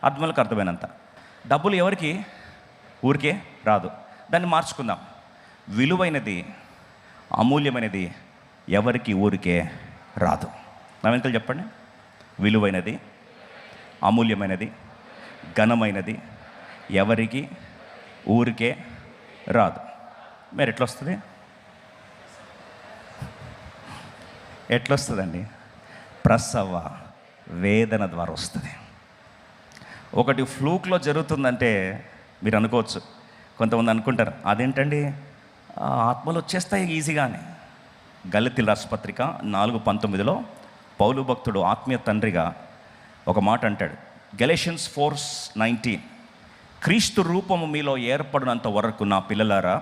అర్థములకు అర్థమైనంత. డబ్బులు ఎవరికి ఊరికే రాదు. దాన్ని మార్చుకుందాం. విలువైనది, అమూల్యమైనది ఎవరికి ఊరికే రాదు. నా వెనుకలు చెప్పండి. విలువైనది, అమూల్యమైనది, ఘనమైనది ఎవరికి ఊరికే రాదు. మరి ఎట్లొస్తుంది? ఎట్లొస్తుందండి? ప్రసవ వేదన ద్వారా వస్తుంది. ఒకటి ఫ్లూక్లో జరుగుతుందంటే మీరు అనుకోవచ్చు, కొంతమంది అనుకుంటారు అదేంటండి ఆత్మలు వచ్చేస్తాయి ఈజీగానే. గలతీయుల రాసిన పత్రిక 4:19 పౌలు భక్తుడు ఆత్మీయ తండ్రిగా ఒక మాట అంటాడు. గెలషియన్స్ 4:19, క్రీస్తు రూపము మీలో ఏర్పడినంత వరకు నా పిల్లలారా,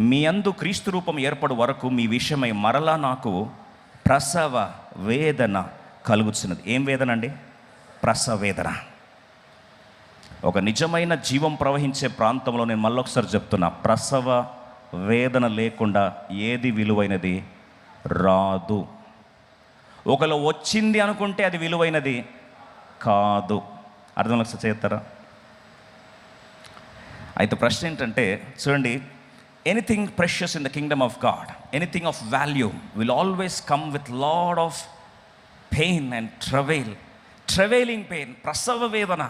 మీ అందు క్రీస్తు రూపం ఏర్పడు వరకు మీ విషయమై మరలా నాకు ప్రసవ వేదన కలుగుతున్నది. ఏం వేదన అండి? ప్రసవ వేదన. ఒక నిజమైన జీవం ప్రవహించే ప్రాంతంలో నేను మళ్ళొకసారి చెప్తున్నా, ప్రసవ వేదన లేకుండా ఏది విలువైనది రాదు. ఒకవేళ వచ్చింది అనుకుంటే అది విలువైనది కాదు. అర్థం ఒకసారి చేస్తారా? అయితే ప్రశ్న ఏంటంటే చూడండి, anything precious in the kingdom of God, anything of value will always come with lot of pain and travailing pain, ప్రసవ వేదన.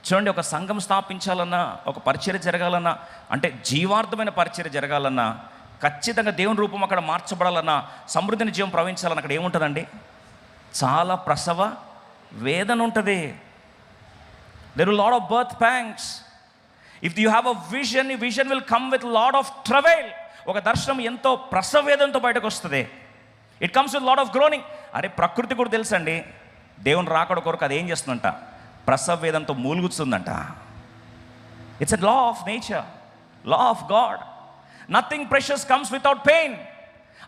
చూడండి, ఒక సంఘం స్థాపించాలన్నా, ఒక పరిచర్య జరగాలన్నా, అంటే జీవార్థమైన పరిచర్య జరగాలన్నా, ఖచ్చితంగా దేవుని రూపం అక్కడ మార్చబడాలన్నా, సమృద్ధిని జీవం ప్రవహించాలన్నా అక్కడ ఏముంటుందండి? చాలా ప్రసవ వేదన ఉంటుంది. There will lot of birth pangs. If you have a vision, ఈ vision will come with lot of travail. ఒక దర్శనం ఎంతో ప్రసవ వేదనతో బయటకు వస్తుంది. It comes with lot of groaning. అరే ప్రకృతి కూడా తెలుసండి, దేవుని రాకడ కొరకు అది ఏం చేస్తుందంట? ప్రసవ వేదంతో మూలుగుతుందంట. It's a law of nature, law of God. Nothing precious comes without pain.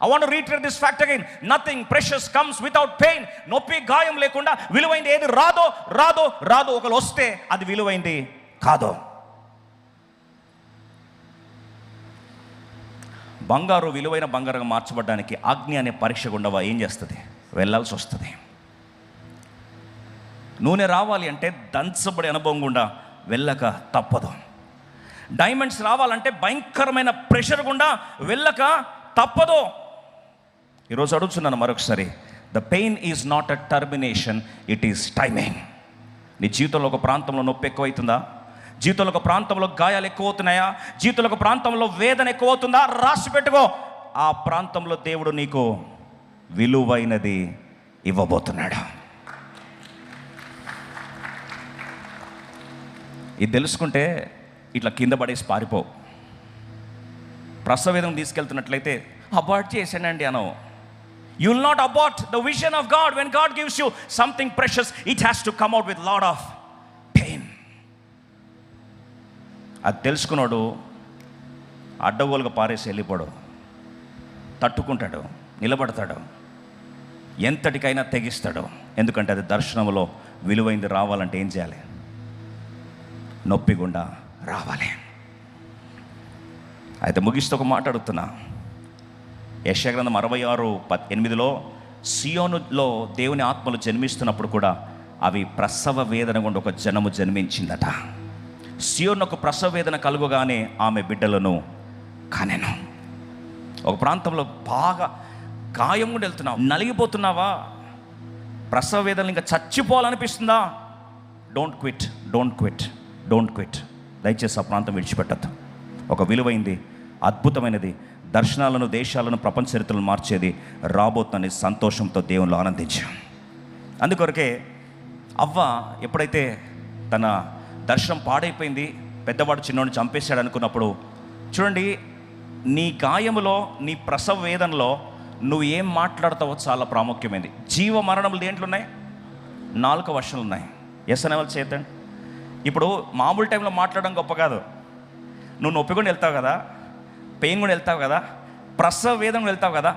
I want to reiterate this fact again. Nothing precious comes without pain. నొప్పి గాయం లేకుండా విలువైంది ఏది రాదో రాదో రాదో. ఒకరు వస్తే అది విలువైంది కాదో. బంగారు విలువైన బంగారంగా మార్చబడడానికి అగ్ని అనే పరీక్ష గుండా ఏం చేస్తుంది? వెళ్ళాల్సి వస్తుంది. నూనె రావాలి అంటే దంచబడే అనుభవం గుండా వెళ్ళక తప్పదు. డైమండ్స్ రావాలంటే భయంకరమైన ప్రెషర్ గుండా వెళ్ళక తప్పదు. ఈరోజు అడుగుతున్నాను మరొకసారి, the pain is not a termination, it is timing. నీ జీవితంలో ఒక ప్రాంతంలో నొప్పి ఎక్కువవుతుందా? జీవితంలో ఒక ప్రాంతంలో గాయాలు ఎక్కువ అవుతున్నాయా? జీవితంలో ఒక ప్రాంతంలో వేదన ఎక్కువ అవుతుందా? రాసి పెట్టుకో. ఆ ప్రాంతంలో దేవుడు నీకు విలువైనది ఇవ్వబోతున్నాడు. ఇది తెలుసుకుంటే ఇట్లా కింద పడేసి పారిపోవు. ప్రసవేదం తీసుకెళ్తున్నట్లయితే అబార్ట్ చేశానండి అనవు. You will not abort the vision of God. When God gives you something precious, it has to come out with lot of pain. అది తెలుసుకున్నాడు అడ్డగోలుగా పారేసి వెళ్ళిపోడు. తట్టుకుంటాడు, నిలబడతాడు, ఎంతటికైనా తెగిస్తాడు. ఎందుకంటే అది దర్శనంలో విలువైంది రావాలంటే ఏం చేయాలి? నొప్పి గుండా రావాలి. అయితే ముగిస్తూ ఒక మాట అడుగుతున్నా. యెషయా గ్రంథం 66:8 సియోనులో దేవుని ఆత్మలు జన్మిస్తున్నప్పుడు కూడా అవి ప్రసవ వేదన గుండా ఒక జనము జన్మించిందట. సియోనుకు ప్రసవ వేదన కలుగుగానే ఆమె బిడ్డలను కనెను. ఒక ప్రాంతంలో బాగా గాయం కూడా వెళ్తున్నావు, నలిగిపోతున్నావా? ప్రసవ వేదనలు ఇంకా చచ్చిపోవాలనిపిస్తుందా? Don't quit, don't quit, don't quit. దయచేసి ఆ ప్రాంతం విడిచిపెట్టద్దు. ఒక విలువైంది, అద్భుతమైనది, దర్శనాలను, దేశాలను, ప్రపంచ చరిత్రలను మార్చేది రాబోతుందని సంతోషంతో దేవునిలో ఆనందించాం. అందుకొరకే అవ్వ ఎప్పుడైతే తన దర్శనం పాడైపోయింది, పెద్దవాడు చిన్నోడిని చంపేశాడు అనుకున్నప్పుడు, చూడండి, నీ గాయములో, నీ ప్రసవ వేదనలో నువ్వు ఏం మాట్లాడతావో చాలా ప్రాముఖ్యమైనది. జీవ మరణములు దేంట్లో ఉన్నాయి? 4 వర్షాలు ఉన్నాయి. ఎస్ అనేవాళ్ళు చేద్దండి. ఇప్పుడు మామూలు టైంలో మాట్లాడడం గొప్ప కాదు. నువ్వు నొప్పి కూడా వెళ్తావు కదా, పెయిన్ కూడా వెళ్తావు కదా, ప్రసవ వేదన వెళ్తావు కదా,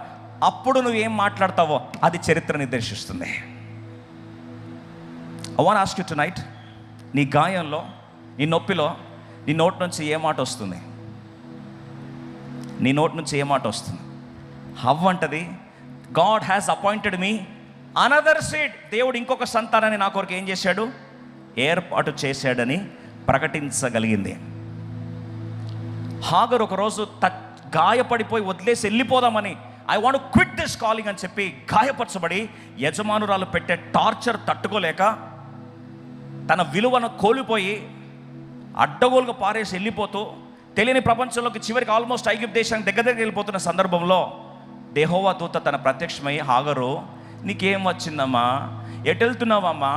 అప్పుడు నువ్వు ఏం మాట్లాడతావో అది చరిత్ర నిర్దేశిస్తుంది. I want ask you tonight, నీ గాయంలో, నీ నొప్పిలో నీ నోటి నుంచి ఏ మాట వస్తుంది? నీ నోటి నుంచి ఏ మాట వస్తుంది? హవ్వ అంటది, God has appointed me another seed. దేవుడు ఇంకొక సంతానాన్ని నా కొరకు ఏం చేశాడు? ఏర్పాటు చేశాడని ప్రకటించగలిగింది. హాగరు ఒకరోజు గాయపడిపోయి వదిలేసి వెళ్ళిపోదామని, I want to quit this calling అని చెప్పి గాయపరచబడి యజమానురాలు పెట్టే టార్చర్ తట్టుకోలేక తన విలువను కోల్పోయి అడ్డగోలుగా పారేసి వెళ్ళిపోతూ తెలియని ప్రపంచంలోకి చివరికి ఆల్మోస్ట్ ఐగుప్తు దేశానికి దగ్గరికి వెళ్ళిపోతున్న సందర్భంలో యెహోవా దూత తన ప్రత్యక్షమై, హాగరు నీకేం వచ్చిందమ్మా, ఎటు వెళ్తున్నావమ్మా,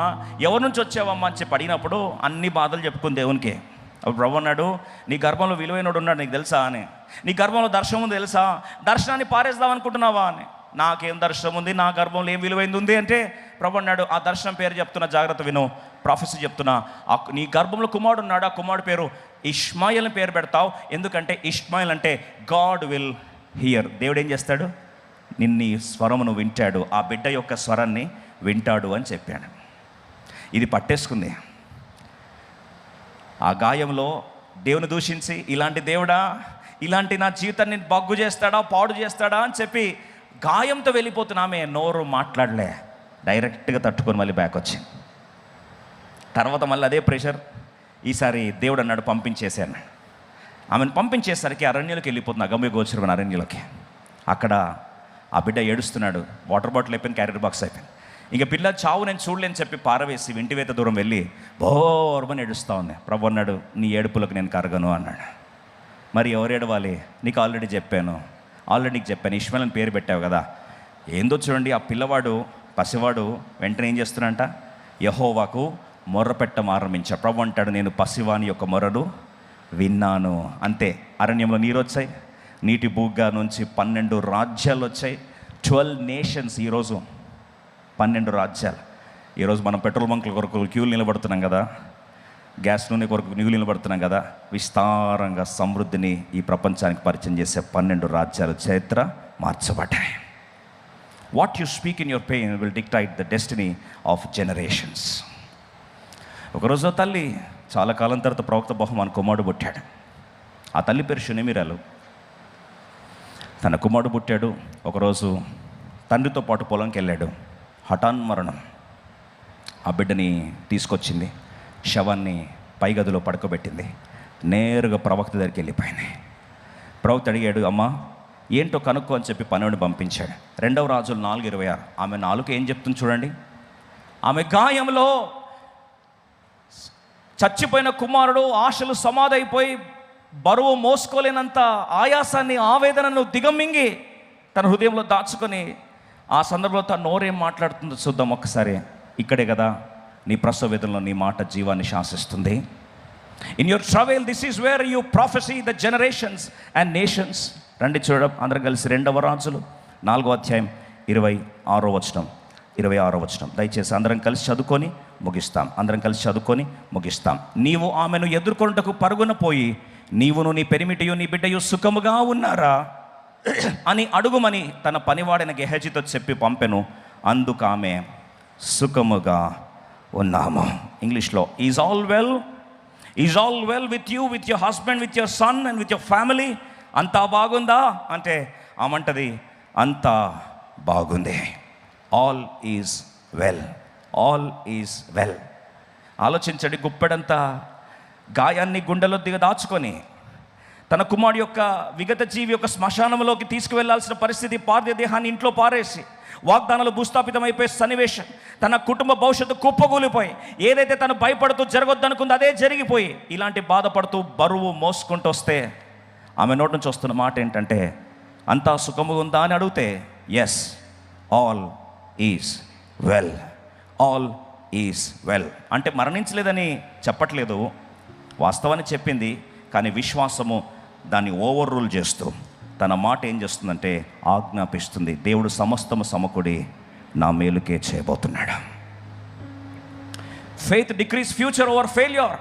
ఎవరి నుంచి వచ్చావమ్మా అని చెప్పి అడిగినప్పుడు అన్ని బాధలు చెప్పుకుంది దేవునికి. అప్పుడు ప్రభు అన్నాడు, నీ గర్భంలో విలువైనడు ఉన్నాడు నీకు తెలుసా అని. నీ గర్భంలో దర్శనం ఉంది తెలుసా, దర్శనాన్ని పారేద్దాం అనుకుంటున్నావా అని. నాకేం దర్శనం ఉంది, నా గర్భంలో ఏం విలువైంది ఉంది అంటే ప్రభు అన్నాడు, ఆ దర్శనం పేరు చెప్తున్నా, జాగ్రత్త విను, ప్రాఫెసీ చెప్తున్నా. నీ గర్భంలో కుమారుడు ఉన్నాడు, ఆ కుమారుడు పేరు ఇష్మాయిల్ పేరు పెడతావు. ఎందుకంటే ఇష్మాయిల్ అంటే గాడ్ విల్ హియర్. దేవుడు ఏం చేస్తాడు, నిన్ని స్వరమును వింటాడు, ఆ బిడ్డ యొక్క స్వరాన్ని వింటాడు అని చెప్పాడు. ఇది పట్టేసుకుంది. ఆ గాయంలో దేవుని దూషించి, ఇలాంటి దేవుడా, ఇలాంటి నా జీవితాన్ని బగ్గు చేస్తాడా, పాడు చేస్తాడా అని చెప్పి గాయంతో వెళ్ళిపోతున్నామే. నోరు మాట్లాడలే, డైరెక్ట్గా తట్టుకొని మళ్ళీ బ్యాక్ వచ్చింది. తర్వాత మళ్ళీ అదే ప్రెషర్. ఈసారి దేవుడు అన్నాడు పంపించేశాను. ఆమెను పంపించేసరికి అరణ్యంలోకి వెళ్ళిపోతుంది, అగమ్య గోచరమైన అరణ్యంలోకి. అక్కడ ఆ బిడ్డ ఏడుస్తున్నాడు, వాటర్ బాటిల్ అయిపోయింది, క్యారియర్ బాక్స్ అయిపోయింది. ఇంకా పిల్ల చావు నేను చూడలేని చెప్పి పారవేసి ఇంటివేత దూరం వెళ్ళి బోర్మని ఏడుస్తూ ఉంది. ప్రభు అన్నాడు, నీ ఏడుపులకు నేను కరగను అన్నాడు. మరి ఎవరు ఏడవాలి, నీకు ఆల్రెడీ చెప్పాను, నీకు చెప్పాను, ఇష్మాయిల్ పేరు పెట్టావు కదా. ఏందో చూడండి, ఆ పిల్లవాడు పసివాడు వెంటనే ఏం చేస్తున్నాడంట, యెహోవాకు మొర్రపెట్టం ఆరంభించా. ప్రభు అంటాడు, నేను పసివాని యొక్క మొర్రను విన్నాను. అంతే, అరణ్యంలో నీరు వచ్చాయి, నీటి బూగ్గా నుంచి 12 రాజ్యాలు వచ్చాయి, 12 నేషన్స్. ఈరోజు 12 రాజ్యాలు. ఈరోజు మనం పెట్రోల్ బంకుల కొరకు క్యూలు నిలబడుతున్నాం కదా, గ్యాస్ నూనె కొరకు క్యూలు నిలబడుతున్నాం కదా. విస్తారంగా సమృద్ధిని ఈ ప్రపంచానికి పరిచయం చేసే 12 రాజ్యాలు చరిత్ర మార్చబడ్డాయి. What you speak in your pain will dictate the destiny of generations. ఒకరోజు తల్లి చాలా కాలం తర్వాత ప్రవక్త బహుమాన్ కుమారుడు పుట్టాడు. ఆ తల్లి పేరు షునేమిరాలు. తన కుమారుడు పుట్టాడు. ఒకరోజు తండ్రితో పాటు పొలంకి వెళ్ళాడు. హఠాన్ మరణం. ఆ బిడ్డని తీసుకొచ్చింది, శవాన్ని పై గదిలో పడుకోబెట్టింది, నేరుగా ప్రవక్త దగ్గరికి వెళ్ళిపోయింది. ప్రవక్త అడిగాడు, అమ్మా ఏంటో కనుక్కో అని చెప్పి పనుని పంపించాడు. 2 రాజులు 4:26. ఆమె 4 ఏం చెప్తుంది చూడండి. ఆమె గాయంలో చచ్చిపోయిన కుమారుడు ఆశలు సమాధైపోయి బరువు మోసుకోలేనంత ఆయాసాన్ని, ఆవేదనను దిగమింగి తన హృదయంలో దాచుకొని ఆ సందర్భంలో తన నోరేం మాట్లాడుతుందో చూద్దాం ఒక్కసారి. ఇక్కడే కదా నీ ప్రసవ వేదనలో నీ మాట జీవాన్ని శాసిస్తుంది. In your travail this is where you prophesy the generations and nations. రండి చూడడం అందరం కలిసి 2 రాజులు 4వ అధ్యాయం 26వ వచనం 26వ వచనం. దయచేసి అందరం కలిసి చదువుకొని ముగిస్తాం. నీవు ఆమెను ఎదుర్కొనుటకు పరుగున పోయి, నీవును నీ పెరిమిటియు నీ బిడ్డయు సుఖముగా ఉన్నారా అని అడుగుమని తన పనివాడైన గెహజీతో చెప్పి పంపెను. అందుకు ఆమె, సుఖముగా ఉన్నాము. ఇంగ్లీష్లో, is all well with you, with your husband, with your son and with your family. అంతా బాగుందా అంటే ఆమంటది, అంతా బాగుంది. All is well. ఆలోచించండి, గుప్పెడంత గాయాన్ని గుండెలో దాచుకొని తన కుమారుడు యొక్క విగత జీవి యొక్క శ్మశానంలోకి తీసుకువెళ్లాల్సిన పరిస్థితి, పార్థివ దేహాన్ని ఇంట్లో పారేసి వాగ్దానాలు భూస్థాపితమైపోయే సన్నివేశం, తన కుటుంబ భవిష్యత్తు కుప్పగూలిపోయి, ఏదైతే తను భయపడుతూ జరగొద్దనుకుందో అదే జరిగిపోయి, ఇలాంటి బాధపడుతూ బరువు మోసుకుంటూ వస్తే ఆమె నోటి నుంచి వస్తున్న మాట ఏంటంటే, అంతా సుఖముగా ఉందా అని అడిగితే, ఎస్, ఆల్ ఈజ్ వెల్. అంటే మరణించలేదని చెప్పట్లేదు, వాస్తవాన్ని చెప్పింది. కానీ విశ్వాసము దాన్ని ఓవర్ రూల్ చేస్తూ తన మాట ఏం చేస్తుందంటే ఆజ్ఞాపిస్తుంది. దేవుడు సమస్తము సమకూడి నా మేలుకే చేయబోతున్నాడు. Faith decrees future over failure.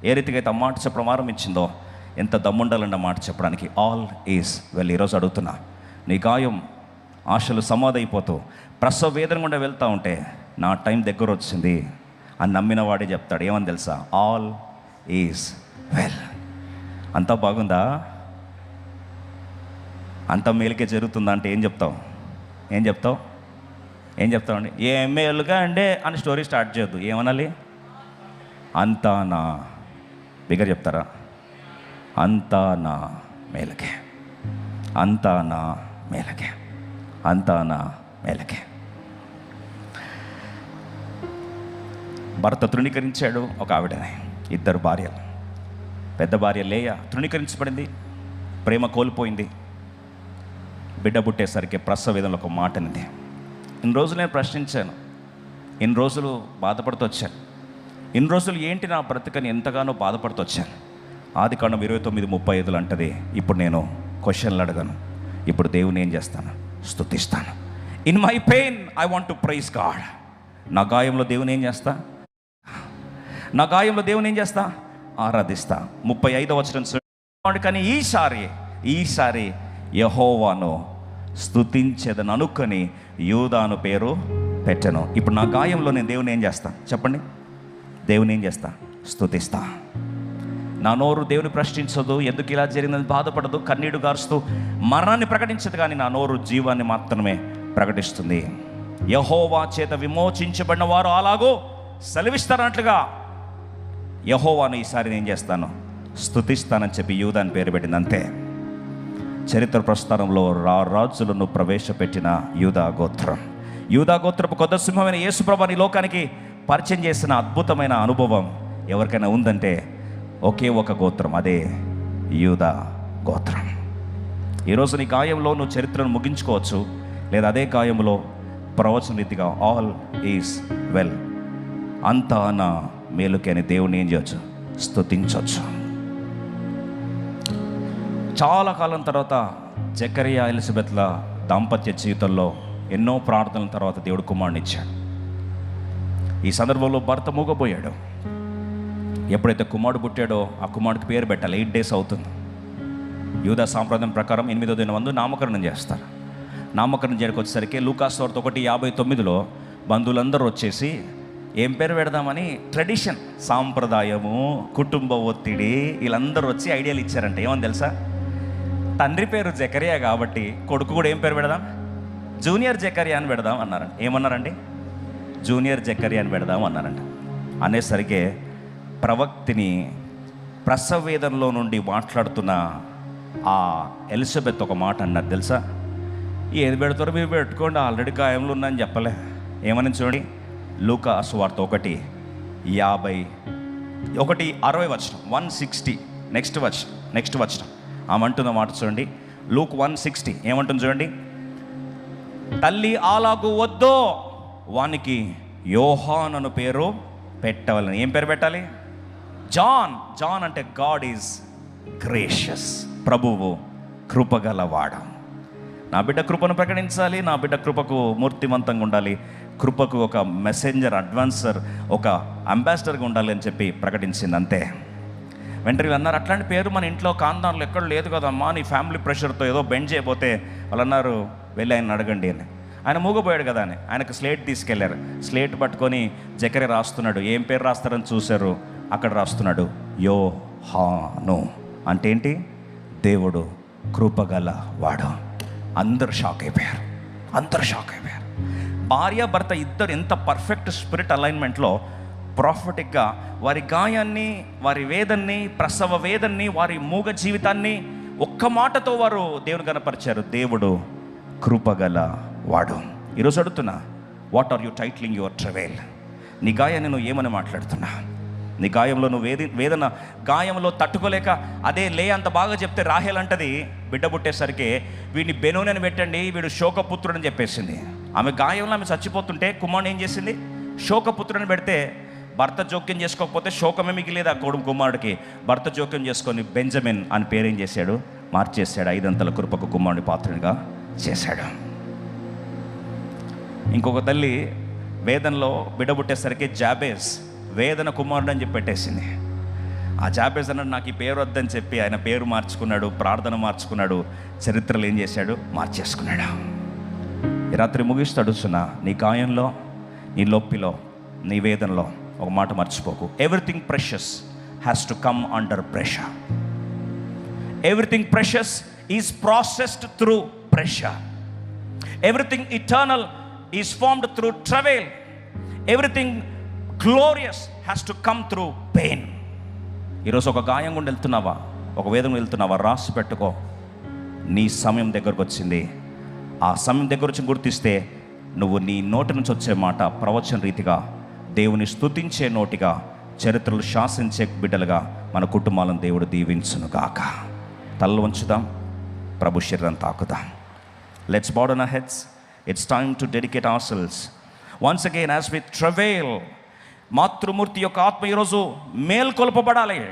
ఏ రీతిగా అయితే ఆ మాట చెప్పడం ఆరంభించిందో, ఎంత దమ్ముండాలన్న మాట చెప్పడానికి. All is well. ఈరోజు అడుగుతున్నా, నీ గాయం ఆశలు సమాధైపోతూ ప్రసవ వేదన గుండా వెళ్తూ ఉంటే, నా టైం దగ్గర వచ్చింది అని నమ్మిన వాడే చెప్తాడు. ఏమని తెలుసా? All is well. అంతా బాగుందా, అంత మేలుకే జరుగుతుందా అంటే ఏం చెప్తావు అండి? ఏ మేలుగా అండి అని స్టోరీ స్టార్ట్ చేయొద్దు. ఏమనాలి? అంతా నా బిగ్గర చెప్తారా? అంతా నా మేలకే, అంతా నా మేలకే, అంతా నా మేలకే. భర్త తృణీకరించాడు ఒక ఆవిడని, 2 భార్యలు. పెద్ద భార్య లేయ తృణీకరించబడింది, ప్రేమ కోల్పోయింది. బిడ్డ పుట్టేసరికి ప్రసవ వేదనలో ఒక మాట అనింది. ఇన్ని రోజులు నేను ప్రశ్నించాను, ఇన్ని రోజులు బాధపడుతూ వచ్చాను, ఇన్ని రోజులు ఏంటి నా బ్రతుకని ఎంతగానో బాధపడుతూ వచ్చాను. ఆదికాండం 29:35 అంటది, ఇప్పుడు నేను క్వశ్చన్లు అడగను, ఇప్పుడు దేవుని ఏం చేస్తాను? స్తుతిస్తాను. In my pain I want to praise God. నా గాయంలో దేవుని ఏం చేస్తా? నా గాయంలో దేవుని ఏం చేస్తా? ఆరాధిస్తా. 35వ వచనం, కానీ ఈసారి యెహోవాను స్తుతించేదని అనుకొని యూదాను పేరు పెట్టను. ఇప్పుడు నా గాయంలో నేను దేవుని ఏం చేస్తా? చెప్పండి. దేవుని ఏం చేస్తా? స్తుతిస్తా. నా నోరు దేవుని ప్రశ్నించదు, ఎందుకు ఇలా జరిగిందని బాధపడదు, కన్నీడు గారుస్తూ మరణాన్ని ప్రకటించదు, కానీ నా నోరు జీవాన్ని మాత్రమే ప్రకటిస్తుంది. యెహోవా చేత విమోచించబడిన వారు అలాగో సెలవిస్తారన్నట్లుగా యెహోవాను ఈసారి నేను చేస్తాను, స్తుతిస్తానని చెప్పి యూదాని పేరు పెట్టింది. అంతే. చరిత్ర ప్రస్థానంలో రాజులను ప్రవేశపెట్టిన యూదా గోత్రపు కొత్త సింహమైన యేసుప్రభుని లోకానికి పరిచయం చేసిన అద్భుతమైన అనుభవం ఎవరికైనా ఉందంటే ఒకే ఒక గోత్రం, అదే యూదా గోత్రం. ఈరోజు నీ గాయంలో నువ్వు చరిత్రను ముగించుకోవచ్చు, లేదా అదే గాయంలో ప్రవచన రీతిగా ఆల్ ఈజ్ వెల్, అంతా నా మేలుకే అని దేవుని ఏం చేయొచ్చు? స్తుతించవచ్చు. చాలా కాలం తర్వాత జకరియా ఎలిజబెత్ల దాంపత్య జీవితంలో ఎన్నో ప్రార్థనల తర్వాత దేవుడు కుమారుని ఇచ్చాడు. ఈ సందర్భంలో భర్త మూగపోయాడు. ఎప్పుడైతే కుమారుడు పుట్టాడో ఆ కుమారుడికి పేరు పెట్టాలి. 8 days అవుతుంది. యూదా సాంప్రదాయం ప్రకారం 8వ దినం నామకరణం చేస్తారు. నామకరణం చేయడానికి వచ్చేసరికి లూకాసు వార్త 1:59 బంధువులందరూ వచ్చేసి ఏం పేరు పెడదామని ట్రెడిషన్, సాంప్రదాయము, కుటుంబ ఒత్తిడి, వీళ్ళందరూ వచ్చి ఐడియాలు ఇచ్చారంట. ఏమని తెలుసా? తండ్రి పేరు జకరియా కాబట్టి కొడుకు కూడా ఏం పేరు పెడదాం? జూనియర్ జకరియా అని పెడదాం అన్నారంట. ఏమన్నారండి? జూనియర్ జకరియా అని పెడదాం అన్నారంట. అనేసరికి ప్రవక్తిని ప్రసవ వేదనలో నుండి మాట్లాడుతున్న ఆ ఎలిజబెత్ ఒక మాట అన్నారు తెలుసా? ఏది పెడతారో మీరు పెట్టుకోండి, ఆల్రెడీ గాయంలో ఉందని చెప్పలే. ఏమని చూడండి, లూకాసు వార్త 1:60 160 నెక్స్ట్ వచనం ఆమె అంటున్న మాట చూడండి. లూక్ 1:60 ఏమంటుంది చూడండి. తల్లి అలాగు వద్దో వానికి యోహాను పేరు పెట్టవాలని. ఏం పేరు పెట్టాలి? జాన్ అంటే గాడ్ ఈజ్ గ్రేషియస్, ప్రభువు కృపగలవాడు. నా బిడ్డ కృపను ప్రకటించాలి, నా బిడ్డ కృపకు మూర్తిమంతంగా ఉండాలి, కృపకు ఒక మెసెంజర్, అడ్వాన్సర్, ఒక అంబాసిడర్గా ఉండాలి అని చెప్పి ప్రకటించింది. అంతే. వెంటనే అన్నారు, అట్లాంటి పేరు మన ఇంట్లో కాందాన్లో ఎక్కడ లేదు కదమ్మా, నీ ఫ్యామిలీ ప్రెషర్తో ఏదో బెండ్ చేయబోతే వాళ్ళు అన్నారు, వెళ్ళి ఆయన అడగండి అని. ఆయన మూగపోయాడు కదా అని ఆయనకు స్లేట్ తీసుకెళ్లారు. స్లేట్ పట్టుకొని జకరియా రాస్తున్నాడు. ఏం పేరు రాస్తారని చూశారు. అక్కడ రాస్తున్నాడు యోహాను. అంటే ఏంటి? దేవుడు కృపగల వాడు. అందరూ షాక్ అయిపోయారు. భార్య భర్త ఇద్దరు ఎంత పర్ఫెక్ట్ స్పిరిట్ అలైన్మెంట్లో ప్రాఫిటిక్గా వారి గాయాన్ని, వారి వేదన్ని, ప్రసవ వేదన్ని, వారి మూగ జీవితాన్ని ఒక్క మాటతో వారు దేవుని కనపరిచారు. దేవుడు కృపగల వాడు. ఈరోజు అడుగుతున్నా, what are you titling your travel? నీ గాయాన్ని నువ్వు ఏమని మాట్లాడుతున్నా? నీ గాయంలో నువ్వు వేదన గాయంలో తట్టుకోలేక అదే లే అంత బాగా చెప్తే రాహేల్ అంటది బిడ్డ పుట్టేసరికి వీడిని బెనోని అని పెట్టండి, వీడు శోకపుత్రుడు అని చెప్పేసింది. ఆమె గాయంలో ఆమె చచ్చిపోతుంటే కుమారుడు ఏం చేసింది? శోకపుత్రుడిని పెడితే భర్త జోక్యం చేసుకోకపోతే శోకమే మిగిలేదు ఆ కుమారుడికి. భర్త జోక్యం చేసుకొని బెంజమిన్ అని పేరేం చేశాడు? మార్చేశాడు. 5 అంతల కృపకు కుమారుడి పాత్రగా చేశాడు. ఇంకొక తల్లి వేదనలో బిడ్డ పుట్టేసరికి జాబేజ్ వేదన కుమారుడు అని చెప్పి పెట్టేసింది. ఆ జాబేజ్ అన్నాడు, నాకు ఈ పేరు వద్దని చెప్పి ఆయన పేరు మార్చుకున్నాడు, ప్రార్థన మార్చుకున్నాడు, చరిత్రలు ఏం చేశాడు? మార్చేసుకున్నాడు. ఈ రాత్రి ముగిస్తూ అడుగుతున్నా, నీ గాయంలో, నీ నొప్పిలో, నీ వేదనలో ఒక మాట మర్చిపోకు. Everything precious has to come under pressure. Everything precious is processed through pressure. Everything eternal is formed through travail. Everything glorious has to come through pain. ఈరోజు ఒక గాయం గుండా వెళ్తున్నావా, ఒక వేదన వెళ్తున్నావా, రాసి పెట్టుకో. నీ సమయం దగ్గరకు వచ్చింది. ఆ సమయం దగ్గర వచ్చి గుర్తిస్తే నువ్వు నీ నోటి నుంచి వచ్చే మాట ప్రవచన రీతిగా, దేవుని స్తుతించే నోటిగా, చరిత్రలు శాసించే బిడ్డలుగా మన కుటుంబాలను దేవుడు దీవించును గాక. తలలు వంచుదాం, ప్రభు శరీరం తాకుదాం. Let's bow down our heads. It's time to dedicate ourselves once again as we travail. మాతృమూర్తి యొక్క ఆత్మ ఈరోజు మేల్కొల్పబడాలి.